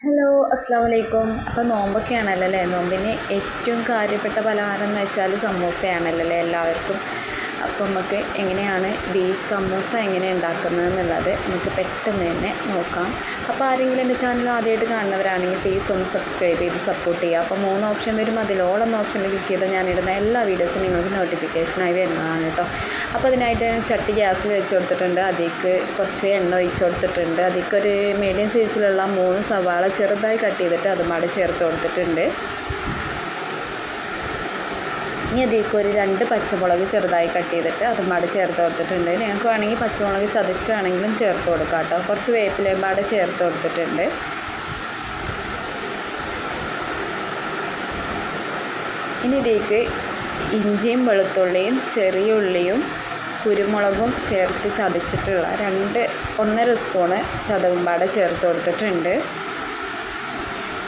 Hello അസ്സാം വലൈക്കും. അപ്പോൾ നോമ്പൊക്കെയാണല്ലോ അല്ലേ? നോമ്പിന് ഏറ്റവും കാര്യപ്പെട്ട പലഹാരം എന്ന് വെച്ചാൽ സമൂസയാണല്ലോ അല്ലേ എല്ലാവർക്കും. അപ്പോൾ നമുക്ക് എങ്ങനെയാണ് ബീഫ് സമൂസ എങ്ങനെ ഉണ്ടാക്കുന്നത് എന്നുള്ളത് നമുക്ക് പെട്ടെന്ന് തന്നെ നോക്കാം. അപ്പോൾ ആരെങ്കിലും എൻ്റെ ചാനൽ ആദ്യമായിട്ട് കാണുന്നവരാണെങ്കിൽ പ്ലീസ് ഒന്ന് സബ്സ്ക്രൈബ് ചെയ്ത് സപ്പോർട്ട് ചെയ്യുക. അപ്പോൾ 3 ഓപ്ഷൻ വരും, അതിലോളം ഓപ്ഷനിൽ ക്ലിക്ക് ചെയ്ത് ഞാനിടുന്ന എല്ലാ വീഡിയോസും നിങ്ങൾക്ക് നോട്ടിഫിക്കേഷനായി വരുന്നതാണ് കേട്ടോ. അപ്പോൾ അതിനായിട്ട് ഞാൻ ചട്ടി ഗ്യാസിൽ വെച്ച് കൊടുത്തിട്ടുണ്ട്. അതിലേക്ക് കുറച്ച് എണ്ണ ഒഴിച്ച് കൊടുത്തിട്ടുണ്ട്. അതിലേക്ക് ഒരു മീഡിയം സൈസിലുള്ള 3 സവാള ചെറുതായി കട്ട് ചെയ്തിട്ട് അതും അവിടെ ചേർത്ത് കൊടുത്തിട്ടുണ്ട്. ഇനി അതിലേക്ക് ഒരു 2 പച്ചമുളക് ചെറുതായി കട്ട് ചെയ്തിട്ട് അതും അവിടെ ചേർത്ത് കൊടുത്തിട്ടുണ്ട്. നിങ്ങൾക്ക് വേണമെങ്കിൽ പച്ചമുളക് ചതച്ചാണെങ്കിലും ചേർത്ത് കൊടുക്കാം കേട്ടോ. കുറച്ച് വേപ്പിലയും അവിടെ ചേർത്ത് കൊടുത്തിട്ടുണ്ട്. ഇനി ഇതിലേക്ക് ഇഞ്ചിയും വെളുത്തുള്ളിയും ചെറിയ ഉള്ളിയും കുരുമുളകും ചേർത്ത് ചതച്ചിട്ടുള്ള 1.5 സ്പൂണ് ചതവുമ്പാടെ ചേർത്ത് കൊടുത്തിട്ടുണ്ട്.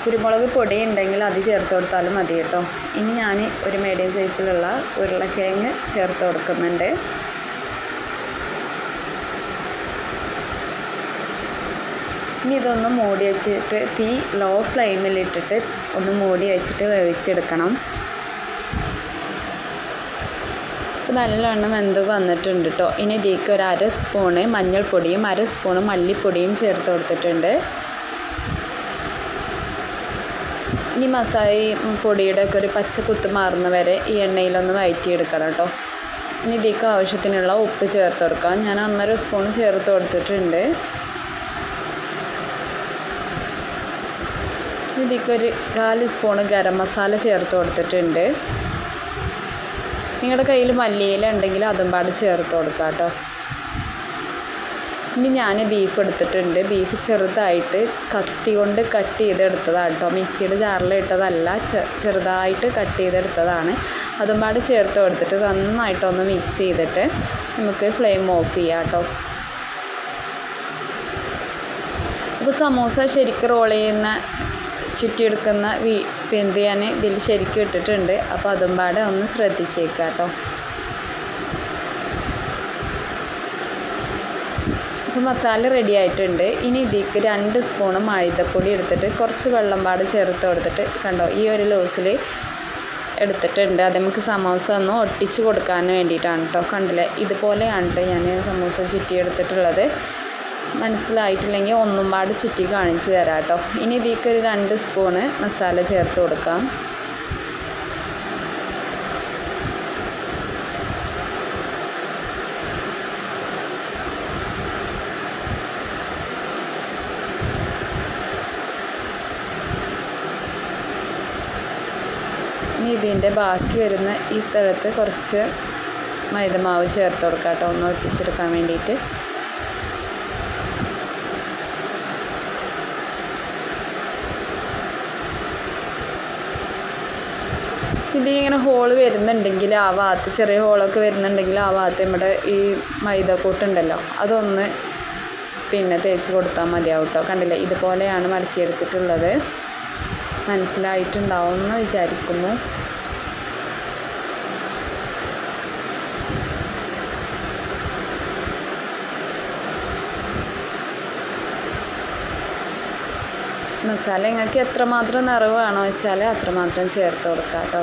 കുരുമുളക് പൊടി ഉണ്ടെങ്കിൽ അത് ചേർത്ത് കൊടുത്താലും മതി കേട്ടോ. ഇനി ഞാൻ ഒരു മീഡിയം സൈസിലുള്ള ഉരുളക്കിഴങ്ങ് ചേർത്ത് കൊടുക്കുന്നുണ്ട്. ഇനി ഇതൊന്ന് മൂടി വെച്ചിട്ട് തീ ലോ ഫ്ലെയിമിലിട്ടിട്ട് ഒന്ന് മൂടി വെച്ചിട്ട് വേവിച്ചെടുക്കണം. നല്ലവണ്ണം വെന്ത് വന്നിട്ടുണ്ട് കേട്ടോ. ഇനി ഇതിലേക്ക് ഒരു 1/2 സ്പൂണ് മഞ്ഞൾപ്പൊടിയും 1/2 സ്പൂണ് മല്ലിപ്പൊടിയും ചേർത്ത് കൊടുത്തിട്ടുണ്ട്. ഇനി മസാല പൊടിയുടെ ഒക്കെ ഒരു പച്ചക്കുത്ത് മാറുന്ന വരെ ഈ എണ്ണയിലൊന്ന് വഴറ്റിയെടുക്കണം കേട്ടോ. ഇനി ഇതിലേക്ക് ആവശ്യത്തിനുള്ള ഉപ്പ് ചേർത്ത് കൊടുക്കാം. ഞാൻ 1.5 സ്പൂൺ ചേർത്ത് കൊടുത്തിട്ടുണ്ട്. ഇതിലേക്ക് ഒരു 1/4 സ്പൂണ് ഗരം മസാല ചേർത്ത് കൊടുത്തിട്ടുണ്ട്. നിങ്ങളുടെ കയ്യിൽ മല്ലിയില ഉണ്ടെങ്കിൽ അതും പാട് ചേർത്ത് കൊടുക്കാം കേട്ടോ. ഇനി ഞാൻ ബീഫ് എടുത്തിട്ടുണ്ട്. ബീഫ് ചെറുതായിട്ട് കത്തി കൊണ്ട് കട്ട് ചെയ്തെടുത്തതാണ് കേട്ടോ. മിക്സിയുടെ ജാറിൽ ഇട്ടതല്ല, ചെറുതായിട്ട് കട്ട് ചെയ്തെടുത്തതാണ്. അതും പാട് ചേർത്ത് കൊടുത്തിട്ട് നന്നായിട്ടൊന്ന് മിക്സ് ചെയ്തിട്ട് നമുക്ക് ഫ്ലെയിം ഓഫ് ചെയ്യാം കേട്ടോ. അപ്പോൾ സമൂസ ശരിക്കും റോൾ ചെയ്യുന്ന ചുറ്റിയെടുക്കുന്ന പെന്ത് ഞാൻ ഇതിൽ ശരിക്കും ഇട്ടിട്ടുണ്ട്. അപ്പോൾ അതും പാടെ ഒന്ന് ശ്രദ്ധിച്ചേക്കാം കേട്ടോ. അപ്പോൾ മസാല റെഡി ആയിട്ടുണ്ട്. ഇനി ഇതിലേക്ക് 2 സ്പൂണ് മൈദപ്പൊടി എടുത്തിട്ട് കുറച്ച് വെള്ളം പാട് ചേർത്ത് കൊടുത്തിട്ട് കണ്ടോ ഈ ഒരു ലൂസിൽ എടുത്തിട്ടുണ്ട്. അത് നമുക്ക് സമൂസ ഒന്ന് ഒട്ടിച്ച് കൊടുക്കാൻ വേണ്ടിയിട്ടാണ് കേട്ടോ. കണ്ടില്ലേ, ഇതുപോലെയാണ് കേട്ടോ ഞാൻ സമൂസ ചുറ്റി എടുത്തിട്ടുള്ളത്. മനസ്സിലായിട്ടില്ലെങ്കിൽ ഒന്നും പാട് ചുറ്റി കാണിച്ച് തരാം കേട്ടോ. ഇനി ഇതിലേക്ക് ഒരു 2 സ്പൂണ് മസാല ചേർത്ത് കൊടുക്കാം. ഇനി ഇതിൻ്റെ ബാക്കി വരുന്ന ഈ സ്ഥലത്ത് കുറച്ച് മൈദമാവ് ചേർത്ത് കൊടുക്കാം കേട്ടോ, ഒന്ന് ഒട്ടിച്ചെടുക്കാൻ വേണ്ടിയിട്ട്. ഇതിങ്ങനെ ഹോള് വരുന്നുണ്ടെങ്കിൽ ആ ഭാഗത്ത് ചെറിയ ഹോളൊക്കെ വരുന്നുണ്ടെങ്കിൽ ആ ഭാഗത്ത് നമ്മുടെ ഈ മൈദക്കൂട്ടുണ്ടല്ലോ അതൊന്ന് തേച്ച് കൊടുത്താൽ മതിയാവും കേട്ടോ. കണ്ടില്ലേ, ഇതുപോലെയാണ് മടക്കിയെടുത്തിട്ടുള്ളത്. മനസ്സിലായിട്ടുണ്ടാവും എന്ന് വിചാരിക്കുന്നു. മസാല നിങ്ങൾക്ക് എത്രമാത്രം നിറവ് വേണോ വെച്ചാൽ അത്രമാത്രം ചേർത്ത് കൊടുക്കാം കേട്ടോ.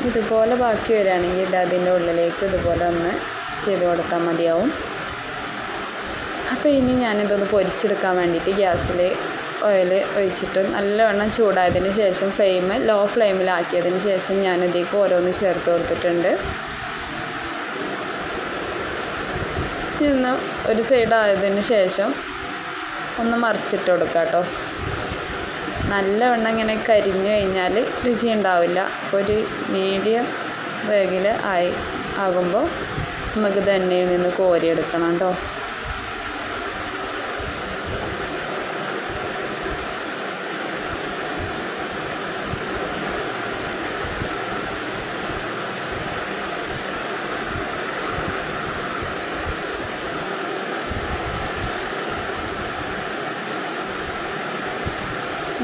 ഇതുപോലെ ബാക്കി വരികയാണെങ്കിൽ ഇത് അതിൻ്റെ ഉള്ളിലേക്ക് ഇതുപോലെ ഒന്ന് ചെയ്ത് കൊടുത്താൽ മതിയാവും. അപ്പോൾ ഇനി ഞാനിതൊന്ന് പൊരിച്ചെടുക്കാൻ വേണ്ടിയിട്ട് ഗ്യാസിൽ ഓയിൽ ഒഴിച്ചിട്ട് നല്ലവണ്ണം ചൂടായതിന് ശേഷം ലോ ഫ്ലെയിമിലാക്കിയതിന് ശേഷം ഞാനിതിലേക്ക് ഓരോന്ന് ചേർത്ത് കൊടുത്തിട്ടുണ്ട്. ഇന്ന് ഒരു സൈഡായതിന് ശേഷം ഒന്ന് മറിച്ചിട്ട് കൊടുക്കാം കേട്ടോ. നല്ലവണ്ണം ഇങ്ങനെ കരിഞ്ഞു കഴിഞ്ഞാൽ രുചി ഉണ്ടാവില്ല. അപ്പോൾ ഒരു മീഡിയം വേഗിൽ ആകുമ്പോൾ നമുക്കിത് എണ്ണയിൽ നിന്ന് കോരിയെടുക്കണം കേട്ടോ.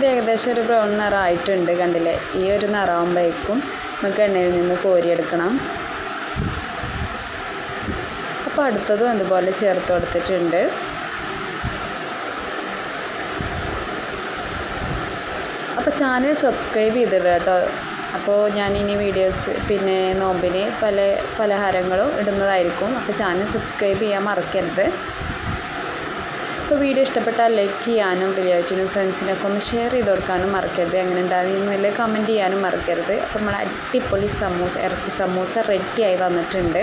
ഇത് ഏകദേശം ഒരു ബ്രൗൺ നിറമായിട്ടുണ്ട്, കണ്ടില്ലേ? ഈ ഒരു നിറമാകുമ്പോഴേക്കും നമുക്ക് എണ്ണയിൽ നിന്ന് കോരിയെടുക്കണം. അപ്പോൾ അടുത്തതും അതുപോലെ ചേർത്ത് കൊടുത്തിട്ടുണ്ട്. അപ്പോൾ ചാനൽ സബ്സ്ക്രൈബ് ചെയ്തിടുക കേട്ടോ. അപ്പോൾ ഞാനിനി വീഡിയോസ് പിന്നെ നോമ്പിന് പല പലഹാരങ്ങളും ഇടുന്നതായിരിക്കും. അപ്പോൾ ചാനൽ സബ്സ്ക്രൈബ് ചെയ്യാൻ മറക്കരുത്. അപ്പോൾ വീഡിയോ ഇഷ്ടപ്പെട്ടാൽ ലൈക്ക് ചെയ്യാനും റിലേറ്റീവിനും ഫ്രണ്ട്സിനൊക്കെ ഒന്ന് ഷെയർ ചെയ്ത് കൊടുക്കാനും മറക്കരുത്. അങ്ങനെ ഉണ്ടാകുന്നില്ല കമൻറ്റ് ചെയ്യാനും മറക്കരുത്. അപ്പോൾ നമ്മൾ അടിപൊളി സമൂസ, ഇറച്ചി സമൂസ റെഡിയായി വന്നിട്ടുണ്ട്.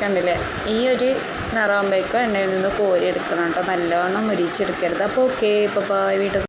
കണ്ടില്ലേ? ഈ ഒരു നിറമാകുമ്പോഴേക്കും എണ്ണയിൽ നിന്ന് കോരി എടുക്കണം കേട്ടോ, നല്ലോണം മുരിച്ചെടുക്കരുത്. അപ്പോൾ ഓക്കെ, ഇപ്പോൾ വീഡിയോ